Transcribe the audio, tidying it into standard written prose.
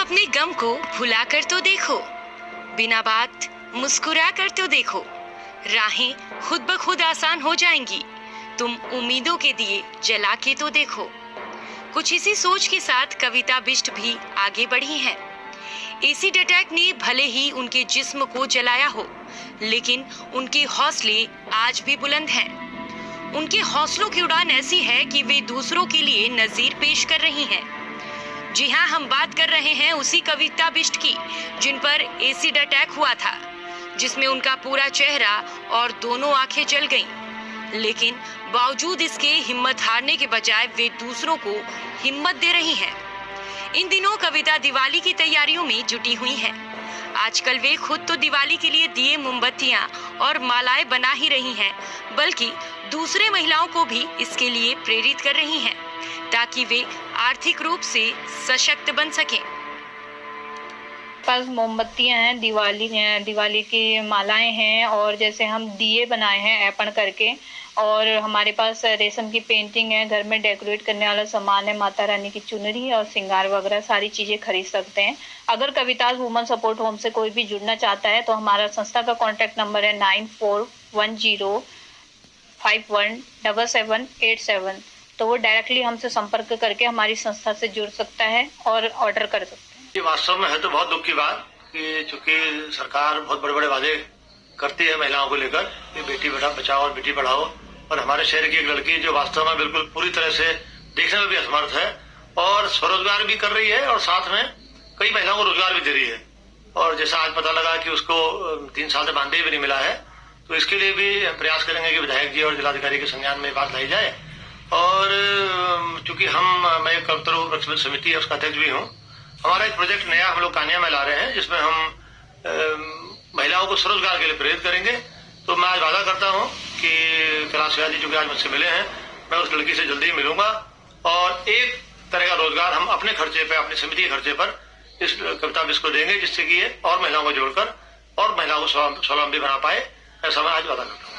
अपने गम को भुला कर तो देखो, बिना बात मुस्कुरा कर तो देखो, राहें खुद ब खुद आसान हो जाएंगी। तुम उम्मीदों के दिए जला के तो देखो। कुछ इसी सोच के साथ कविता बिष्ट भी आगे बढ़ी हैं। एसिड अटैक ने भले ही उनके जिस्म को जलाया हो, लेकिन उनके हौसले आज भी बुलंद हैं। उनके हौसलों की उड़ान ऐसी है कि वे दूसरों के लिए नजीर पेश कर रही हैं। जी हाँ, हम बात कर रहे हैं उसी कविता बिष्ट की जिन पर एसिड अटैक हुआ था, जिसमें उनका पूरा चेहरा और दोनों आंखें जल गईं। लेकिन बावजूद इसके हिम्मत हारने के बजाय वे दूसरों को हिम्मत दे रही हैं। इन दिनों कविता दिवाली की तैयारियों में जुटी हुई हैं। आजकल वे खुद तो दिवाली के लिए दिए, मोमबत्तियां और मालाएं बना ही रही हैं, बल्कि दूसरे महिलाओं को भी इसके लिए प्रेरित कर रही हैं, ताकि वे आर्थिक रूप से सशक्त बन सकें। पास मोमबत्तियां हैं, दिवाली की मालाएं हैं, और जैसे हम दिए बनाए हैं ऐपण करके, और हमारे पास रेशम की पेंटिंग है, घर में डेकोरेट करने वाला सामान है, माता रानी की चुनरी और श्रृंगार वगैरह सारी चीज़ें खरीद सकते हैं। अगर कविताज वुमन सपोर्ट होम से कोई भी जुड़ना चाहता है तो हमारा संस्था का कॉन्टैक्ट नंबर है 9410517787, तो वो डायरेक्टली हमसे संपर्क करके हमारी संस्था से जुड़ सकता है और ऑर्डर कर सकता है। ये वास्तव में है तो बहुत दुख की बात कि चूंकि सरकार बहुत बड़े बड़े वादे करती है महिलाओं को लेकर कि बेटी बचाओ और बेटी पढ़ाओ, और हमारे शहर की एक लड़की जो वास्तव में बिल्कुल पूरी तरह से देखने में भी असमर्थ है और स्वरोजगार भी कर रही है और साथ में कई महिलाओं को रोजगार भी दे रही है, और जैसा आज पता लगा कि उसको 3 साल से मानदेय भी नहीं मिला है, तो इसके लिए भी प्रयास करेंगे कि विधायक जी और जिलाधिकारी के संज्ञान में बात लाई जाए। और चूंकि मैं कविता समिति है उसका अध्यक्ष भी हूँ, हमारा एक प्रोजेक्ट नया हम लोग कान्या में ला रहे हैं जिसमें हम महिलाओं को स्वरोजगार के लिए प्रेरित करेंगे। तो मैं आज वादा करता हूं कि कैलाश यादव जी जो कि आज मुझसे मिले हैं, मैं उस लड़की से जल्दी ही मिलूंगा और एक तरह का रोजगार हम अपने खर्चे पे, अपनी समिति के खर्चे पर इस कविता बिष्ट को देंगे, जिससे कि ये और महिलाओं को जोड़कर और महिलाओं को स्वावलंबी बना पाए, ऐसा मैं आज वादा करता हूँ।